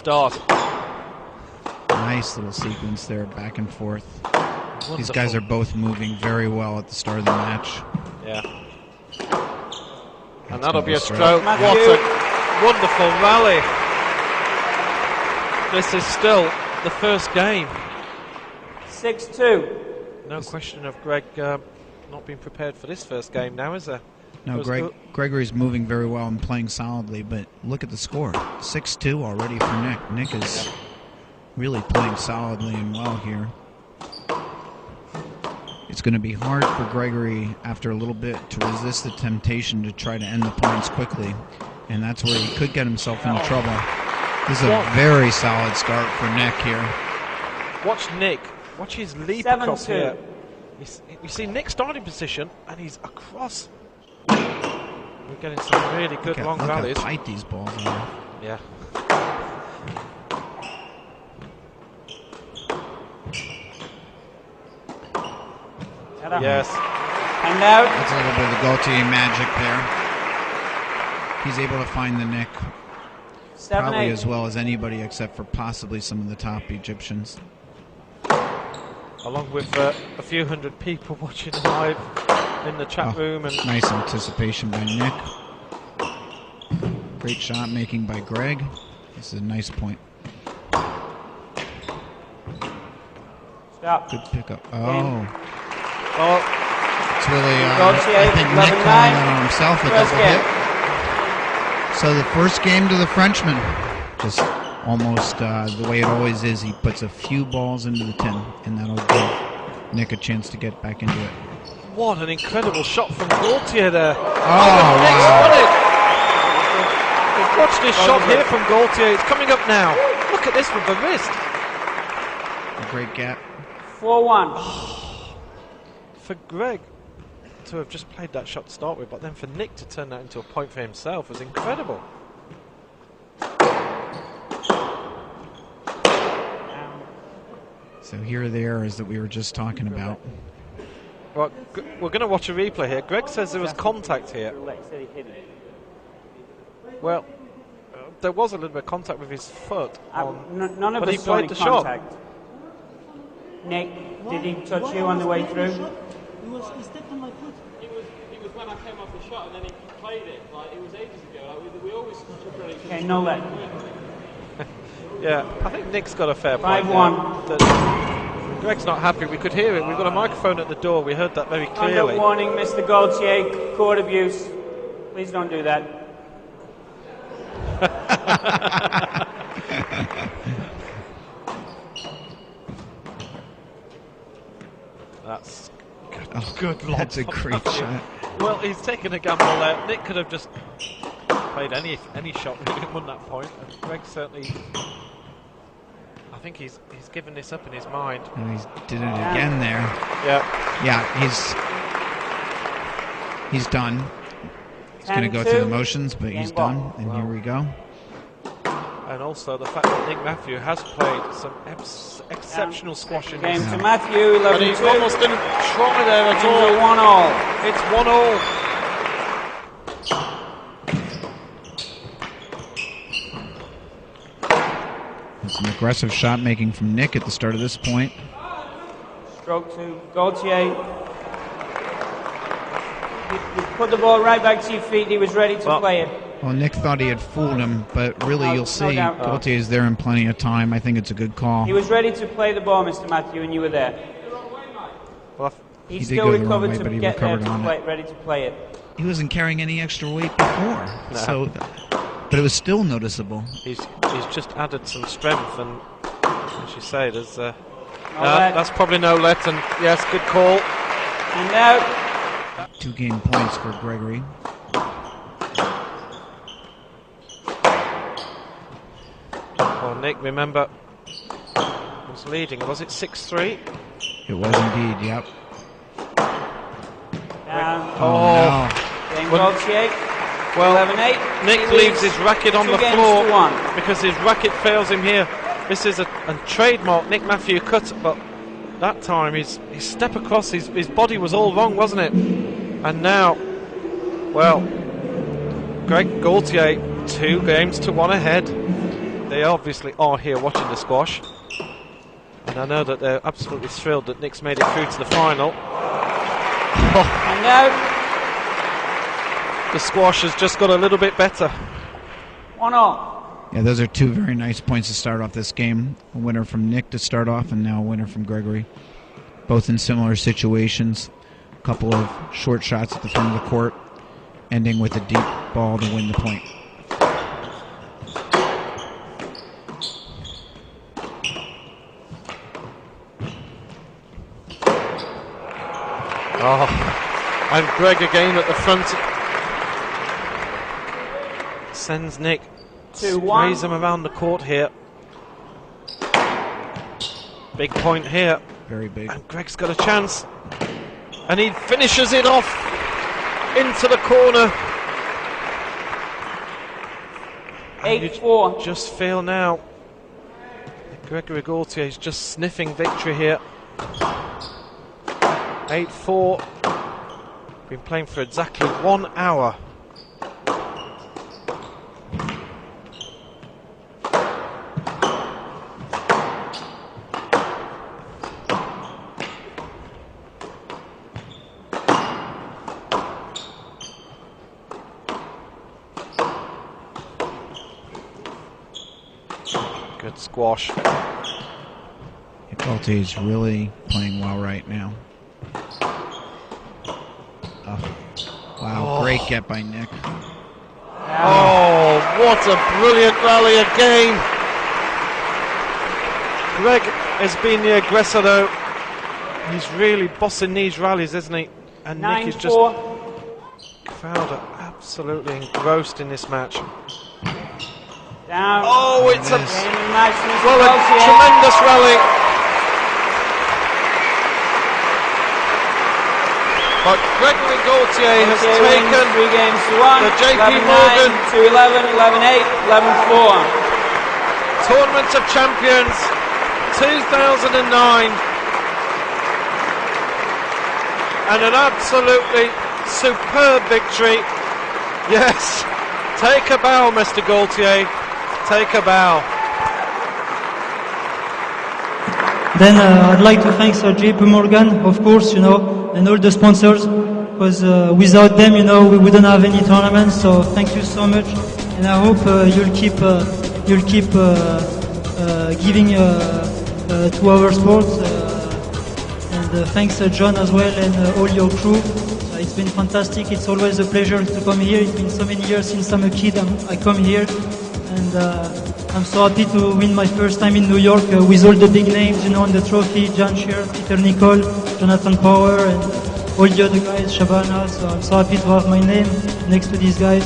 start. Nice little sequence there, back and forth. Wonderful. These guys are both moving very well at the start of the match. Yeah. And That's that'll gonna be a straight. stroke. What a wonderful rally. This is still the first game. 6-2. No question of Greg not being prepared for this first game now, is there? No, Gregory's moving very well and playing solidly, but look at the score. 6-2 already for Nick. Nick is really playing solidly and well here. It's going to be hard for Gregory after a little bit to resist the temptation to try to end the points quickly, and that's where he could get himself into trouble. This is a very solid start for Nick here. Watch Nick. Watch his leap 7-2. across here. You see Nick starting position, and he's across. We're getting some really good long look rallies. how tight these balls are. Yeah. Yes. And now That's a little bit of the Gaultier magic there. He's able to find the Nick probably 7-8. as well as anybody except for possibly some of the top Egyptians. Along with a few hundred people watching live in the chat room. And Nice anticipation by Nick. Great shot making by Greg. This is a nice point. Stop. Good pickup. Oh. oh, It's really, Gaultier, I think Nick 11-9. calling on himself a First double game. hit. So the first game to the Frenchman. Just almost the way it always is. He puts a few balls into the tin, and that'll give Nick a chance to get back into it. what an incredible shot from Gaultier there. Oh, Nick's wow. won it. We've watched this shot here from Gaultier. It's coming up now. Look at this with the wrist. A great gap. 4-1. For Greg to have just played that shot to start with, but then for Nick to turn that into a point for himself was incredible. So here are the errors that we were just talking about. Well, we're going to watch a replay here. Greg says there was contact here. Well, there was a little bit of contact with his foot. None of but he us saw any played the shot. contact. Nick, did he touch you on the way through? He stepped on my foot. It was when I came off the shot and then he played it. Like it was ages ago. Like, we always took each other. Okay, no let. Yeah, I think Nick's got a fair point. 5-1. That Greg's not happy. We could hear it. We've got a microphone at the door. We heard that very Under clearly. warning, Mr. Gaultier, court abuse. Please don't do that. That's Oh, good lob. that's a great shot. Well, he's taken a gamble there. Nick could have just played any shot really and won that point. And Greg certainly, I think he's given this up in his mind. And he did it again there. Yeah. Yeah, he's done. He's going to go through the motions, but he's done. And here we go. And also the fact that Nick Matthew has played some exceptional squash in Game this. to Matthew, 11-2. But he almost didn't try there at Into all. 1-all. It's 1-all. It's an aggressive shot making from Nick at the start of this point. Stroke to Gaultier. You put the ball right back to your feet. He was ready to play it. Well, Nick thought he had fooled him, but really you'll see doubt. Gaultier is there in plenty of time. I think it's a good call. He was ready to play the ball, Mr. Matthew, and you were there. Well, He did still go the wrong recovered way, to but he get there recovered to on play, it. ready to play it. He wasn't carrying any extra weight before, but it was still noticeable. he's just added some strength, and as you say, there's let. that's probably no let, and yes, good call. And now 2 game points for Gregory. Well, Nick, remember, was leading. Was it 6-3? It was indeed, yep. down. Oh, Game Well- Gaultier. Well, 11-8. Nick He leaves leads his racket on 2 the games floor to 1. because his racket fails him here. This is a trademark Nick Matthew cut, but that time his step across, his body was all wrong, wasn't it? And now, well, Greg Gaultier 2 games to 1 ahead. they obviously are here watching the squash. And I know that they're absolutely thrilled that Nick's made it through to the final. And now, The squash has just got a little bit better. 1-0. Yeah, those are two very nice points to start off this game. A winner from Nick to start off, and now a winner from Gregory. Both in similar situations. A couple of short shots at the front of the court, ending with a deep ball to win the point. Oh, and Greg again at the front. Sends Nick. 2-1. Sprays him around the court here. Big point here. Very big. And Greg's got a chance. And he finishes it off into the corner. And you 8-4. just feel now that Gregory Gaultier is just sniffing victory here. 8-4. Been playing for exactly 1 hour. Good squash. Gaultier is really playing well right now. Wow, great get by Nick. Oh, what a brilliant rally again. Greg has been the aggressor though. He's really bossing these rallies, isn't he? And Nick is just... 9-4. Crowd are absolutely engrossed in this match. Down. Oh, it's a... Game of match, Mr. Well, a Gaultier. tremendous rally. But Gregory Gaultier has Gaultier wins taken 3 games to 1. the JP 11-9 Morgan to 11, 11-8, 11-4. Tournament of Champions 2009. And an absolutely superb victory. Yes, take a bow, Mr. Gaultier. Take a bow. Then I'd like to thank JP Morgan, of course, you know, and all the sponsors, because without them, you know, we wouldn't have any tournaments. So thank you so much, and I hope you'll keep giving to our sport. And thanks John as well and all your crew. It's been fantastic. It's always a pleasure to come here. It's been so many years since I'm a kid. I come here, and I'm so happy to win my first time in New York with all the big names, you know, on the trophy. John Shear, Peter Nicol, Jonathan Power, and all the other guys, Shabana. So I'm so happy to have my name next to these guys.